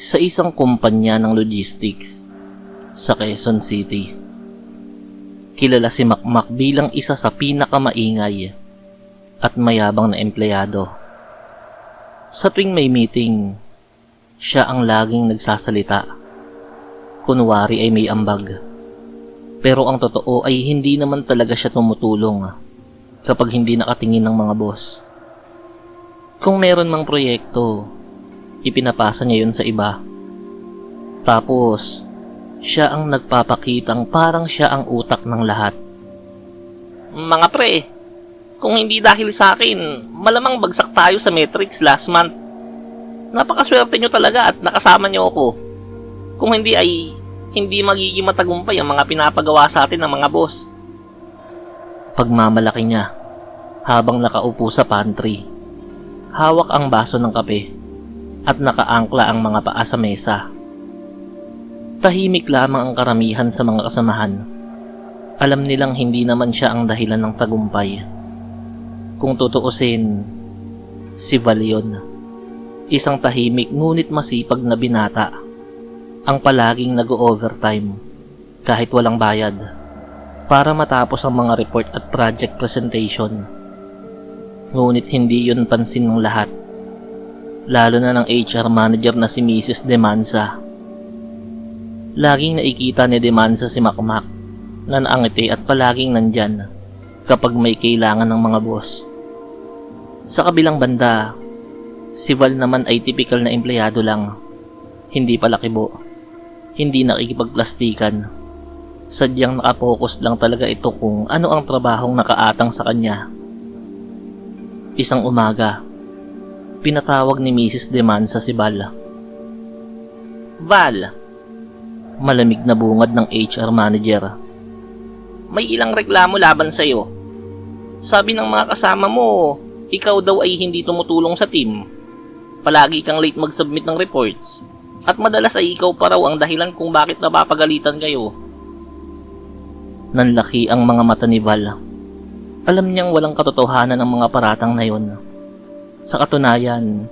sa isang kumpanya ng logistics sa Quezon City. Kilala si Makmak bilang isa sa pinakamaingay at mayabang na empleyado. Sa tuwing may meeting, siya ang laging nagsasalita. Kunwari ay may ambag. Pero ang totoo ay hindi naman talaga siya tumutulong kapag hindi nakatingin ng mga boss. Kung meron mang proyekto, ipinapasa niya yun sa iba. Tapos, siya ang nagpapakitang parang siya ang utak ng lahat. Mga pre, kung hindi dahil sa akin, malamang bagsak tayo sa metrics last month. Napakaswerte nyo talaga at nakasama nyo ako. Kung hindi ay hindi magiging matagumpay ang mga pinapagawa sa atin ng mga boss. Pagmamalaki niya habang nakaupo sa pantry. Hawak ang baso ng kape at nakaangkla ang mga paa sa mesa. Tahimik lamang ang karamihan sa mga kasamahan. Alam nilang hindi naman siya ang dahilan ng tagumpay. Kung tutuusin, si Val yun. Isang tahimik ngunit masipag na binata. Ang palaging nag-overtime kahit walang bayad para matapos ang mga report at project presentation. Ngunit hindi yun pansin ng lahat, lalo na ng HR manager na si Mrs. Demansa. Laging nakikita ni Demansa si Makmak na naangiti at palaging nandyan kapag may kailangan ng mga boss. Sa kabilang banda, si Val naman ay typical na empleyado lang, hindi palakibo, hindi nakikipagplastikan. Sadyang nakapokus lang talaga ito kung ano ang trabahong nakaatang sa kanya. Isang umaga, pinatawag ni Mrs. Demansa si Val. Val, malamig na bungad ng HR manager. May ilang reklamo laban sa'yo. Sabi ng mga kasama mo, ikaw daw ay hindi tumutulong sa team. Palagi kang late mag-submit ng reports. At madalas ay ikaw pa raw ang dahilan kung bakit napapagalitan kayo. Nanlaki ang mga mata ni Val. Alam niyang walang katotohanan ang mga paratang na yun. Sa katunayan,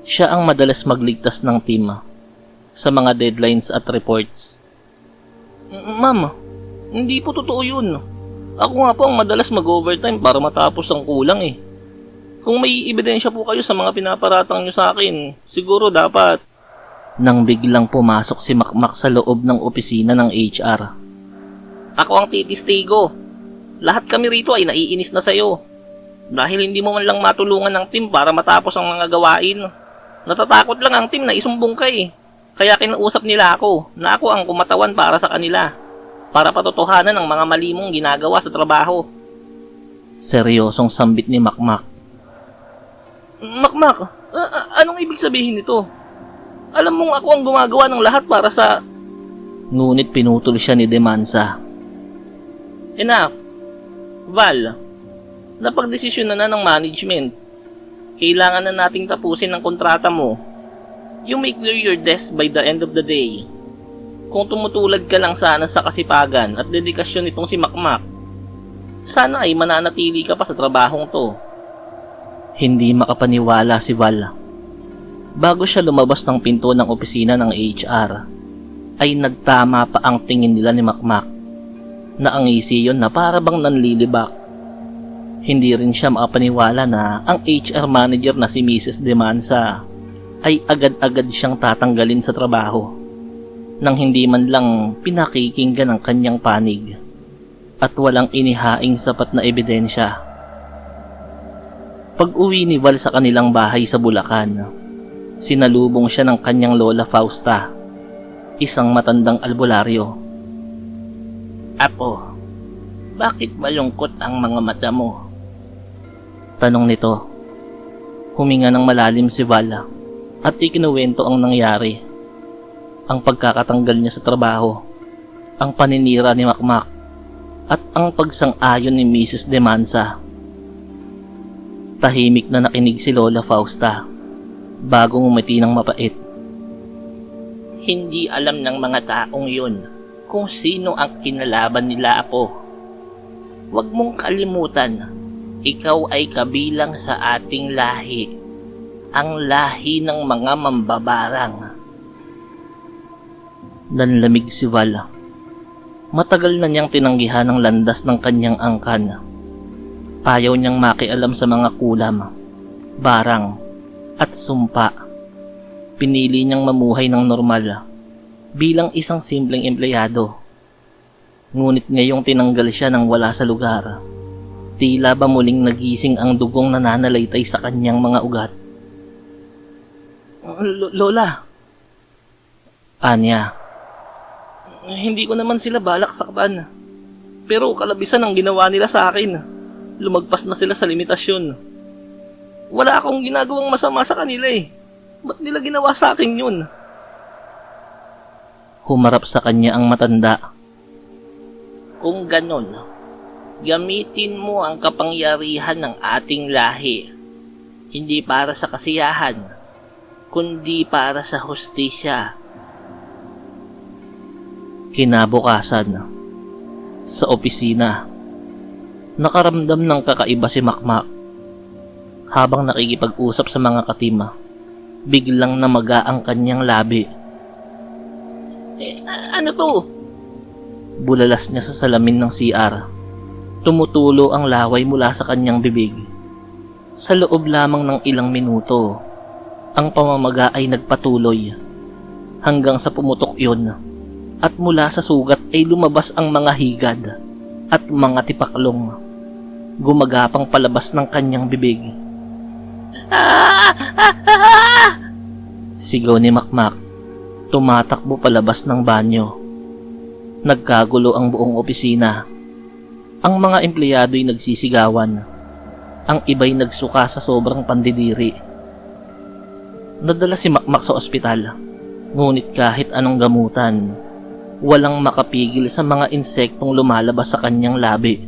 siya ang madalas magligtas ng team sa mga deadlines at reports. Ma'am, hindi po totoo yun. Ako nga po ang madalas mag-overtime para matapos ang kulang eh. Kung may ebidensya po kayo sa mga pinaparatang nyo sa akin, siguro dapat... Nang biglang pumasok si Makmak sa loob ng opisina ng HR. Ako ang titistigo. Lahat kami rito ay naiinis na sa'yo. Dahil hindi mo man lang matulungan ng team para matapos ang mga gawain. Natatakot lang ang team na isumbong ka eh. Kaya kinausap nila ako na ako ang kumatawan para sa kanila. Para patotohanan ang mga mali mong ginagawa sa trabaho. Seryosong sambit ni Makmak. Makmak, anong ibig sabihin nito? Alam mong ako ang gumagawa ng lahat para sa... Ngunit pinutol siya ni Demansa. Enough. Val, napagdesisyon na ng management. Kailangan na nating tapusin ang kontrata mo. You may clear your desk by the end of the day. Kung tumutulad ka lang sana sa kasipagan at dedikasyon nitong si Makmak, sana ay mananatili ka pa sa trabahong to. Hindi makapaniwala si Val. Bago siya lumabas ng pinto ng opisina ng HR, ay nagtama pa ang tingin nila ni Makmak. Naangisi yun na para bang nanlilibak. Hindi rin siya makapaniwala na ang HR manager na si Mrs. Demansa ay agad-agad siyang tatanggalin sa trabaho nang hindi man lang pinakikinggan ang kanyang panig at walang inihaing sapat na ebidensya. Pag-uwi ni Val sa kanilang bahay sa Bulacan, sinalubong siya ng kanyang lola Fausta, isang matandang albularyo. Apo, bakit malungkot ang mga mata mo? Tanong nito. Huminga ng malalim si Val at ikinuwento ang nangyari. Ang pagkakatanggal niya sa trabaho, ang paninira ni Makmak, at ang pagsang-ayon ni Mrs. Demansa. Tahimik na nakinig si Lola Fausta bago ngumiti ng mapait. Hindi alam ng mga taong yun kung sino ang kinalaban nila, Apo. Huwag mong kalimutan, ikaw ay kabilang sa ating lahi, ang lahi ng mga mambabarang. Nanlamig si Val. Matagal na niyang tinanggihan ang landas ng kanyang angkan. Ayaw niyang makialam sa mga kulam, barang, at sumpa. Pinili niyang mamuhay ng normal bilang isang simpleng empleyado. Ngunit ngayong tinanggal siya nang wala sa lugar, tila ba muling nagising ang dugong nananalaytay sa kanyang mga ugat. Lola, anya, hindi ko naman sila balak saktan. Pero kalabisan ang ginawa nila sa akin. Lumagpas na sila sa limitasyon. Wala akong ginagawang masama sa kanila eh. Ba't nila ginawa sa akin yun? Humarap sa kanya ang matanda. Kung ganon, gamitin mo ang kapangyarihan ng ating lahi. Hindi para sa kasiyahan, kundi para sa hustisya. Kinabukasan, sa opisina, nakaramdam ng kakaiba si Makmak. Habang nakikipag-usap sa mga katima, biglang namaga ang kanyang labi. Ano to? Bulalas niya sa salamin ng CR. Tumutulo ang laway mula sa kanyang bibig. Sa loob lamang ng ilang minuto, ang pamamaga ay nagpatuloy hanggang sa pumutok yun. At mula sa sugat ay lumabas ang mga higad at mga tipaklong, gumagapang palabas ng kanyang bibig. Sigaw ni Makmak, tumatakbo palabas ng banyo. Nagkagulo ang buong opisina. Ang mga empleyado ay nagsisigawan. Ang iba'y nagsuka sa sobrang pandidiri. Nadala si Makmak sa ospital, ngunit kahit anong gamutan, walang makapigil sa mga insektong lumalabas sa kanyang labi.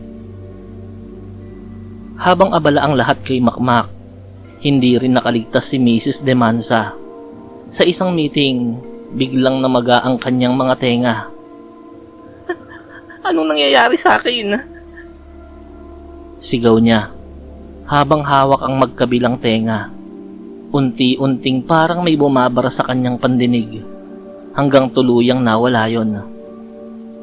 Habang abala ang lahat kay Makmak, hindi rin nakaligtas si Mrs. Demansa. Sa isang meeting, biglang namaga ang kanyang mga tenga. Anong nangyayari sa akin? Sigaw niya, habang hawak ang magkabilang tenga. Unti-unting parang may bumabara sa kanyang pandinig, hanggang tuluyang nawala yon.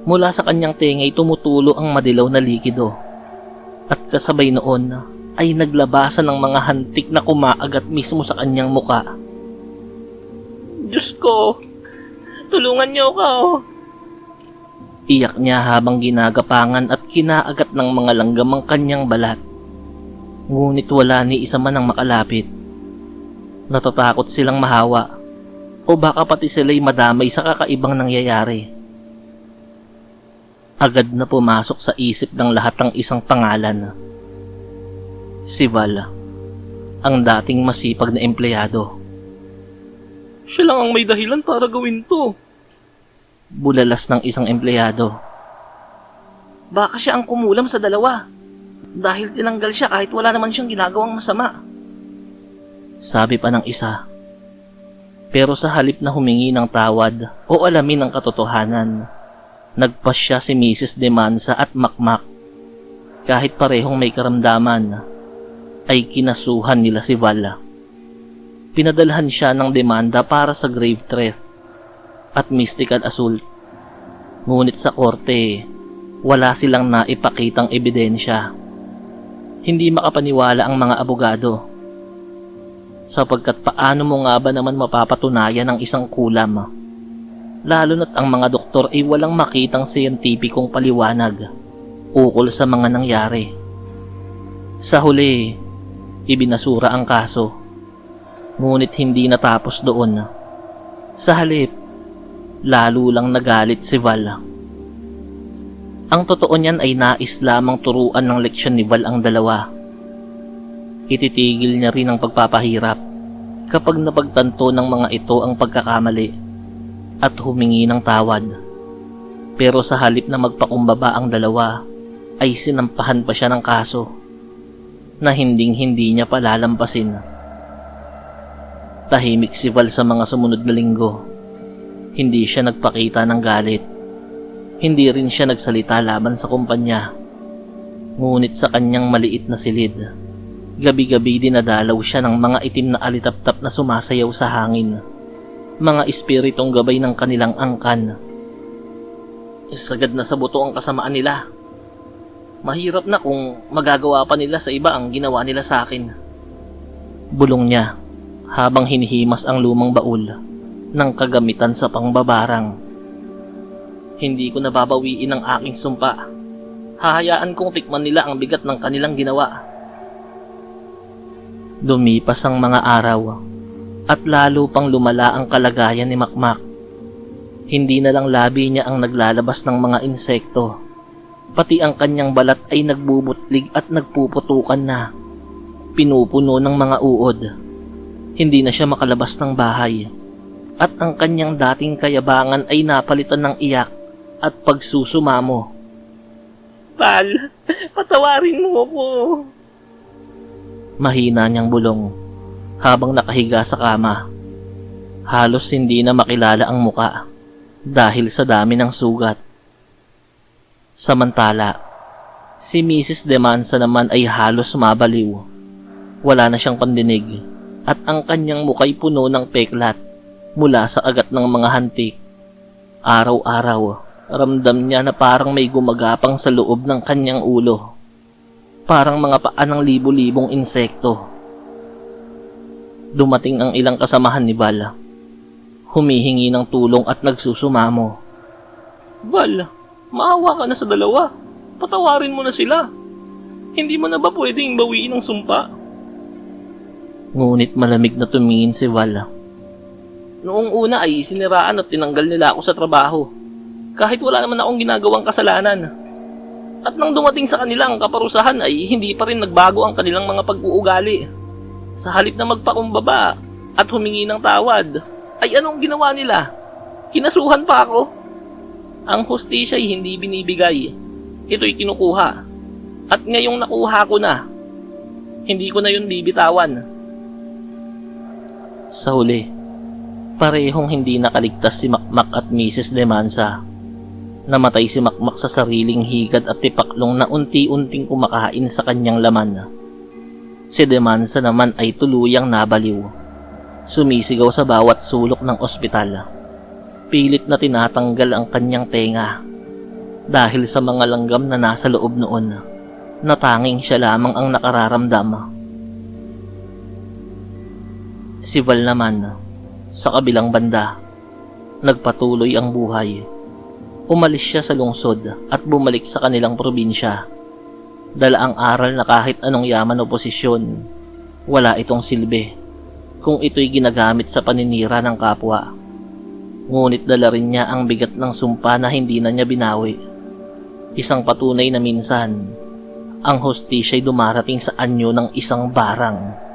Mula sa kanyang tengay tumutulo ang madilaw na likido. At kasabay noon ay naglabasan ng mga hantik na kumaagat mismo sa kanyang muka. Diyos ko, tulungan niyo ako. Iyak niya habang ginagapangan at kinaagat ng mga langgam ang kanyang balat. Ngunit wala ni isa man ang makalapit. Natatakot silang mahawa, o baka pati sila'y madamay sa kakaibang nangyayari. Agad na pumasok sa isip ng lahat ang isang pangalan. Si Val, ang dating masipag na empleyado. Siya lang ang may dahilan para gawin to. Bulalas ng isang empleyado. Baka siya ang kumulam sa dalawa, dahil tinanggal siya kahit wala naman siyang ginagawang masama. Sabi pa ng isa. Pero sa halip na humingi ng tawad o alamin ang katotohanan, nagpasya si Mrs. Demansa at Makmak. Kahit parehong may karamdaman, ay kinasuhan nila si Val. Pinadalhan siya ng demanda para sa grave theft at mystical assault. Ngunit sa korte, wala silang naipakitang ebidensya. Hindi makapaniwala ang mga abogado. Sapagkat paano mo nga ba naman mapapatunayan ang isang kulam? Lalo na't ang mga doktor ay walang makitang siyentipikong paliwanag ukol sa mga nangyari. Sa huli, ibinasura ang kaso. Ngunit hindi natapos doon. Sa halip, lalo lang nagalit si Val. Ang totoo niyan ay nais lamang turuan ng leksyon ni Val ang dalawa. Ititigil niya rin ang pagpapahirap kapag napagtanto ng mga ito ang pagkakamali at humingi ng tawad. Pero sa halip na magpakumbaba ang dalawa, ay sinampahan pa siya ng kaso na hinding-hindi niya palalampasin. Tahimik si Val sa mga sumunod na linggo. Hindi siya nagpakita ng galit. Hindi rin siya nagsalita laban sa kumpanya. Ngunit sa kanyang maliit na silid, gabi-gabi dinadalaw siya ng mga itim na alitaptap na sumasayaw sa hangin. Mga espiritong gabay ng kanilang angkan Sagad na sa buto ang kasamaan nila. Mahirap na kung magagawa pa nila sa iba ang ginawa nila sa akin. Bulong niya habang hinihimas ang lumang baul ng kagamitan sa pangbabarang. Hindi ko nababawiin ang aking sumpa. Hahayaan kong tikman nila ang bigat ng kanilang ginawa. Lumipas ang mga araw at lalo pang lumala ang kalagayan ni Makmak. Hindi na lang labi niya ang naglalabas ng mga insekto. Pati ang kanyang balat ay nagbubutlig at nagpuputukan na. Pinupuno ng mga uod. Hindi na siya makalabas ng bahay. At ang kanyang dating kayabangan ay napalitan ng iyak at pagsusumamo. Pal, patawarin mo ako. Mahina niyang bulong habang nakahiga sa kama. Halos hindi na makilala ang muka dahil sa dami ng sugat. Samantala, si Mrs. Demansa naman ay halos mabaliw. Wala na siyang pandinig at ang kanyang muka'y puno ng peklat mula sa agat ng mga hantik. Araw-araw, ramdam niya na parang may gumagapang sa loob ng kanyang ulo. Parang mga paa ng libo-libong insekto. Dumating ang ilang kasamahan ni Val. Humihingi ng tulong at nagsusumamo. Val, maawa ka na sa dalawa. Patawarin mo na sila. Hindi mo na ba pwedeng bawiin ang sumpa? Ngunit malamig na tumingin si Val. Noong una ay siniraan at tinanggal nila ako sa trabaho. Kahit wala naman akong ginagawang kasalanan. At nang dumating sa kanilang kaparusahan ay hindi pa rin nagbago ang kanilang mga pag-uugali. Sa halip na magpakumbaba at humingi ng tawad, ay anong ginawa nila? Kinasuhan pa ako. Ang hustisya ay hindi binibigay. Ito'y kinukuha. At ngayong nakuha ko na, hindi ko na yun bibitawan. Sa huli, parehong hindi nakaligtas si Makmak at Mrs. Demansa. Namatay si Makmak sa sariling higad at tipaklong na unti-unting kumakain sa kanyang laman. Si Demansa naman ay tuluyang nabaliw. Sumisigaw sa bawat sulok ng ospital. Pilit na tinatanggal ang kanyang tenga. Dahil sa mga langgam na nasa loob noon, na tanging siya lamang ang nakararamdam. Si Val naman, sa kabilang banda, nagpatuloy ang buhay. Umalis siya sa lungsod at bumalik sa kanilang probinsya. Dala ang aral na kahit anong yaman o posisyon, wala itong silbi kung ito'y ginagamit sa paninira ng kapwa. Ngunit dala rin niya ang bigat ng sumpa na hindi na niya binawi. Isang patunay na minsan, ang hostisya'y dumarating sa anyo ng isang barang.